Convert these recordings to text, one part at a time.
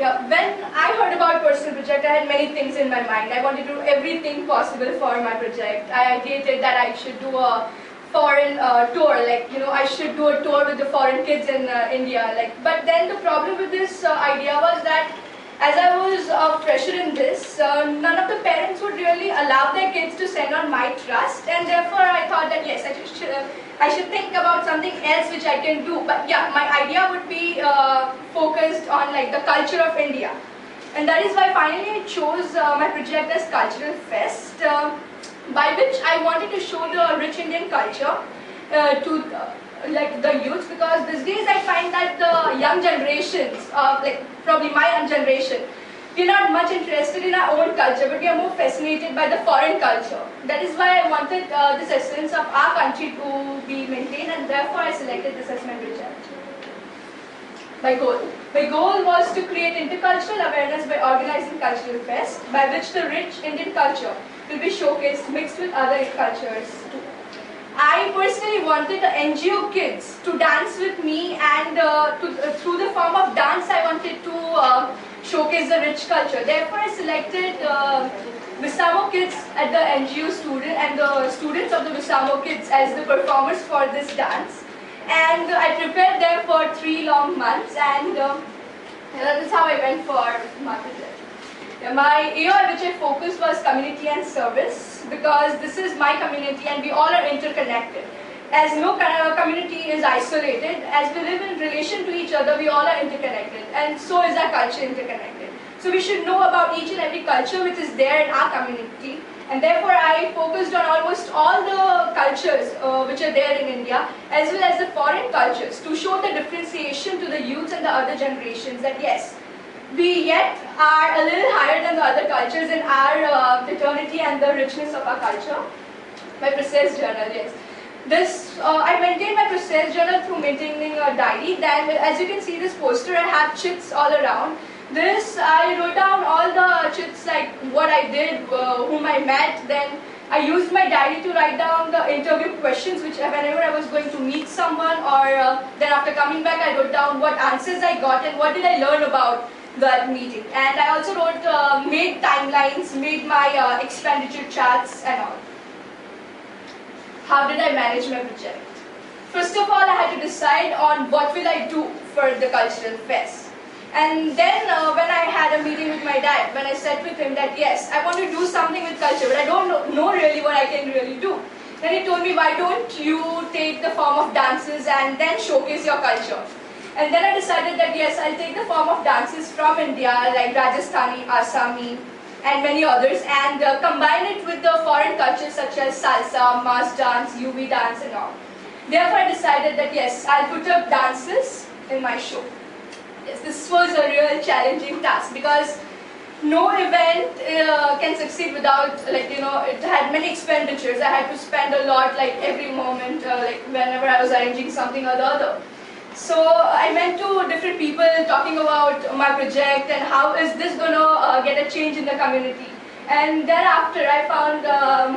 Yeah, when I heard about personal project, I had many things in my mind. I wanted to do everything possible for my project. I ideated that I should do a foreign tour, like, you know, I should do a tour with the foreign kids in India. Like, but then the problem with this idea was that as I was a fresher in this, none of the parents would really allow their kids to send on my trust, and therefore I thought that yes, I should think about something else which I can do. But yeah, my idea would be focused on like the culture of India, and that is why finally I chose my project as Cultural Fest, by which I wanted to show the rich Indian culture to like the youth, because these days I find that the young generations, like probably my young generation, we're not much interested in our own culture, but we are more fascinated by the foreign culture. That is why I wanted this essence of our country to be maintained, and therefore I selected this as my project. My goal was to create intercultural awareness by organizing Cultural Fest, by which the rich Indian culture will be showcased mixed with other cultures too. I personally wanted the NGO kids to dance with me, and through the form of dance I wanted to showcase the rich culture. Therefore I selected Visamo kids at the NGO student and the students of the Visamo kids as the performers for this dance. And I prepared them for 3 long months, and that is how I went for my project. My area which I focused was community and service, because this is my community and we all are interconnected. As no community is isolated, as we live in relation to each other, we all are interconnected, and so is our culture interconnected. So we should know about each and every culture which is there in our community, and therefore I focused on almost all the cultures which are there in India, as well as the foreign cultures, to show the differentiation to the youths and the other generations that yes, we yet are a little higher than the other cultures in our fraternity and the richness of our culture. My process journal, yes. This, I maintain my process journal through maintaining a diary. Then, as you can see this poster, I have chits all around. This, I wrote down all the chits, like what I did, whom I met. Then I used my diary to write down the interview questions, which whenever I was going to meet someone, or then after coming back, I wrote down what answers I got and what did I learn about that meeting. And I also wrote, made timelines, made my expenditure charts and all. How did I manage my project? First of all, I had to decide on what will I do for the Cultural Fest. And then when I had a meeting with my dad, when I said with him that yes, I want to do something with culture, but I don't know really what I can really do. Then he told me, why don't you take the form of dances and then showcase your culture? And then I decided that yes, I'll take the form of dances from India, like Rajasthani, Assami, and many others, and combine it with the foreign cultures such as salsa, mass dance, UV dance and all. Therefore I decided that yes, I'll put up dances in my show. Yes, this was a real challenging task, because no event can succeed without, like, you know, it had many expenditures. I had to spend a lot, like every moment, like whenever I was arranging something or the other. So I went to different people talking about my project and how is this going to get a change in the community. And thereafter I found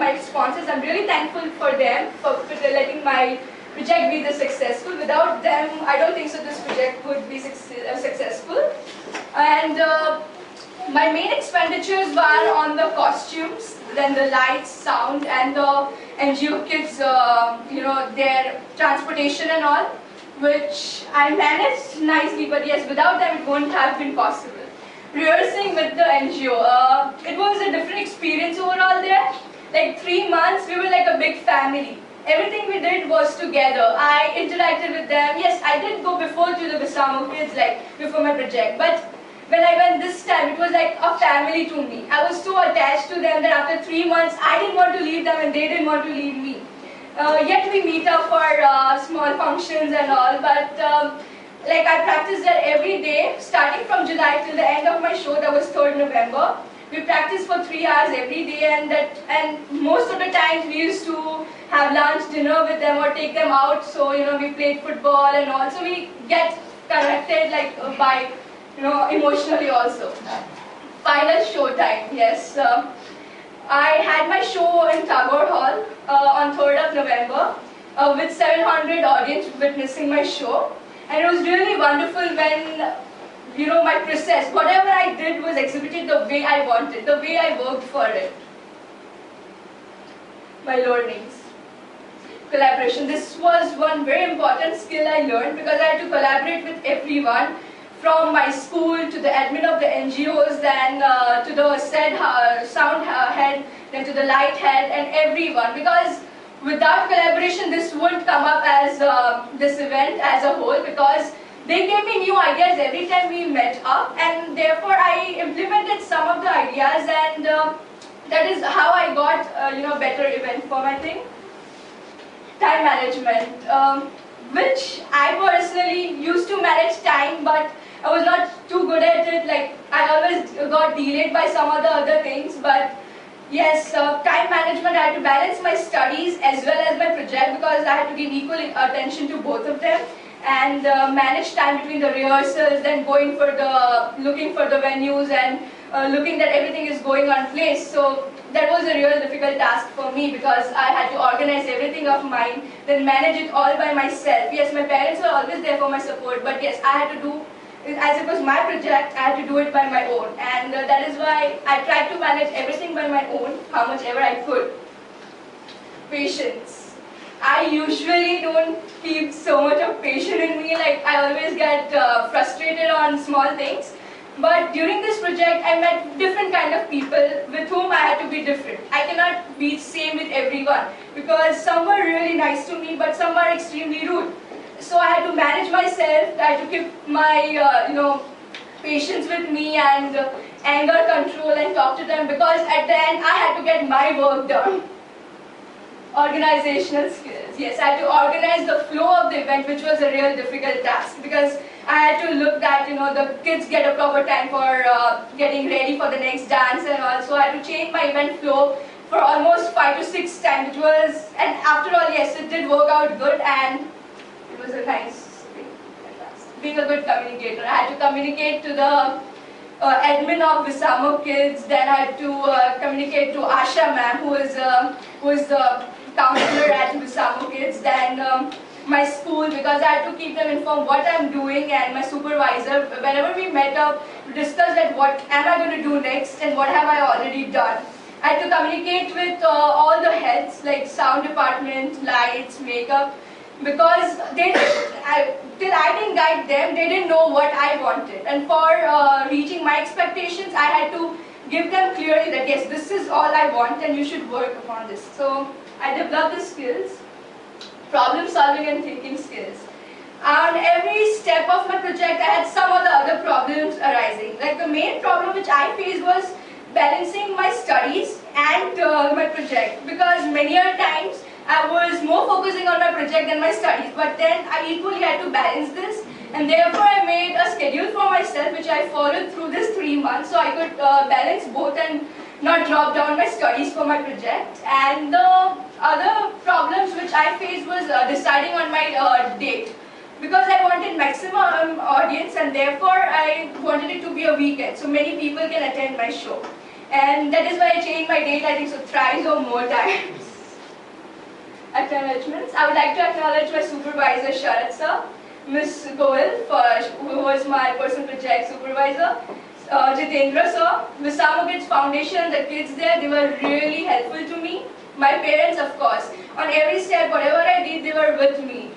my sponsors. I'm really thankful for them for letting my project be this successful. Without them, I don't think so this project would be successful. And my main expenditures were on the costumes, then the lights, sound, and the NGO kids, you know, their transportation and all, which I managed nicely, but yes, without them it wouldn't have been possible. Rehearsing with the NGO, it was a different experience overall there. Like 3 months, we were like a big family. Everything we did was together. I interacted with them. Yes, I did go before to the Visamo kids, like before my project, but when I went this time, it was like a family to me. I was so attached to them that after 3 months, I didn't want to leave them and they didn't want to leave me. Yet we meet up for small functions and all, but like I practiced there every day, starting from July till the end of my show, that was 3rd November. We practiced for 3 hours every day, and most of the times we used to have lunch, dinner with them or take them out. So, you know, we played football and all. So we get connected like by, you know, emotionally also. Final show time, yes. I had my show in Tagore Hall on 3rd of November with 700 audience witnessing my show, and it was really wonderful when my process. Whatever I did was exhibited the way I wanted, the way I worked for it. My learnings. Collaboration. This was one very important skill I learned because I had to collaborate with everyone, from my school to the admin of the NGOs, then to the sound head, then to the light head, and everyone. Because without collaboration, this wouldn't come up as this event as a whole, because they gave me new ideas every time we met up, and therefore I implemented some of the ideas, and that is how I got better event for my thing. Time management, which I personally used to manage time, but I was not too good at it. Like, I always got delayed by some of the other things. But yes, time management, I had to balance my studies as well as my project, because I had to give equal attention to both of them, and manage time between the rehearsals, then looking for the venues, and looking that everything is going on place. So that was a real difficult task for me, because I had to organize everything of mine, then manage it all by myself. Yes, my parents were always there for my support, but yes, I had to do, as it was my project, I had to do it by my own. And that is why I tried to manage everything by my own, how much ever I could. Patience. I usually don't keep so much of patience in me. Like, I always get frustrated on small things. But during this project, I met different kind of people with whom I had to be different. I cannot be same with everyone, because some were really nice to me, but some were extremely rude. So I had to manage myself. I had to keep my patience with me, and anger control, and talk to them, because at the end I had to get my work done. Organizational skills. Yes, I had to organize the flow of the event, which was a real difficult task, because I had to look that the kids get a proper time for getting ready for the next dance, and also I had to change my event flow for almost 5 to 6 times, which was, and after all, yes, it did work out good, and it was a nice thing. Being a good communicator, I had to communicate to the admin of Visamo Kids, then I had to communicate to Asha ma'am, who is the counselor at Visamo Kids, then my school, because I had to keep them informed what I'm doing, and my supervisor. Whenever we met up, we discussed that what am I going to do next and what have I already done. I had to communicate with all the heads, like sound department, lights, makeup, because till I didn't guide them, they didn't know what I wanted. And for reaching my expectations, I had to give them clearly that yes, this is all I want and you should work upon this. So I developed the skills. Problem solving and thinking skills. On every step of my project, I had some of the other problems arising. Like, the main problem which I faced was balancing my studies and my project, because many a times I was more focusing on my project than my studies, but then I equally had to balance this, and therefore I made a schedule for myself which I followed through this 3 months, so I could balance both and not drop down my studies for my project. And the other problems which I faced was deciding on my date, because I wanted maximum audience, and therefore I wanted it to be a weekend so many people can attend my show. And that is why I changed my date, I think so, thrice or more times. Acknowledgements. I would like to acknowledge my supervisor Sharad sir, Ms. Goel, who was my personal project supervisor, Jitendra sir, Visamo Kids Foundation, the kids there, they were really helpful to me. My parents, of course, on every step, whatever I did, they were with me.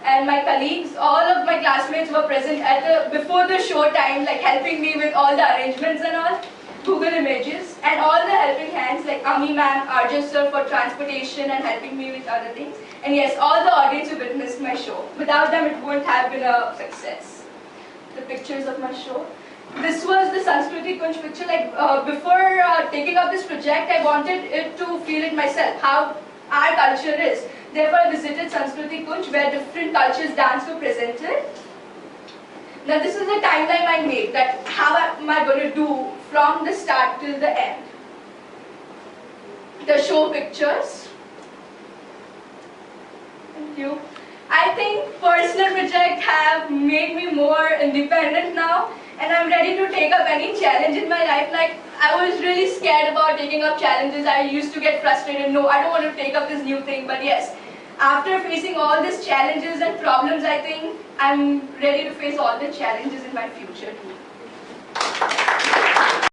And my colleagues, all of my classmates were present at before the show time, like helping me with all the arrangements and all, Google Images, and all the helping hands like Ami ma'am, Arjun sir for transportation and helping me with other things. And yes, all the audience who witnessed my show. Without them, it wouldn't have been a success. The pictures of my show. This was the Sanskriti Kunj picture. Like, before taking up this project, I wanted it to feel it myself, how our culture is. Therefore, I visited Sanskriti Kunj, where different cultures dance were presented. Now, this is the timeline I made, that how am I going to do from the start till the end. The show pictures. Thank you. I think personal projects have made me more independent now, and I'm ready to take up any challenge in my life. Like, I was really scared about taking up challenges. I used to get frustrated. No, I don't want to take up this new thing. But yes, after facing all these challenges and problems, I think I'm ready to face all the challenges in my future.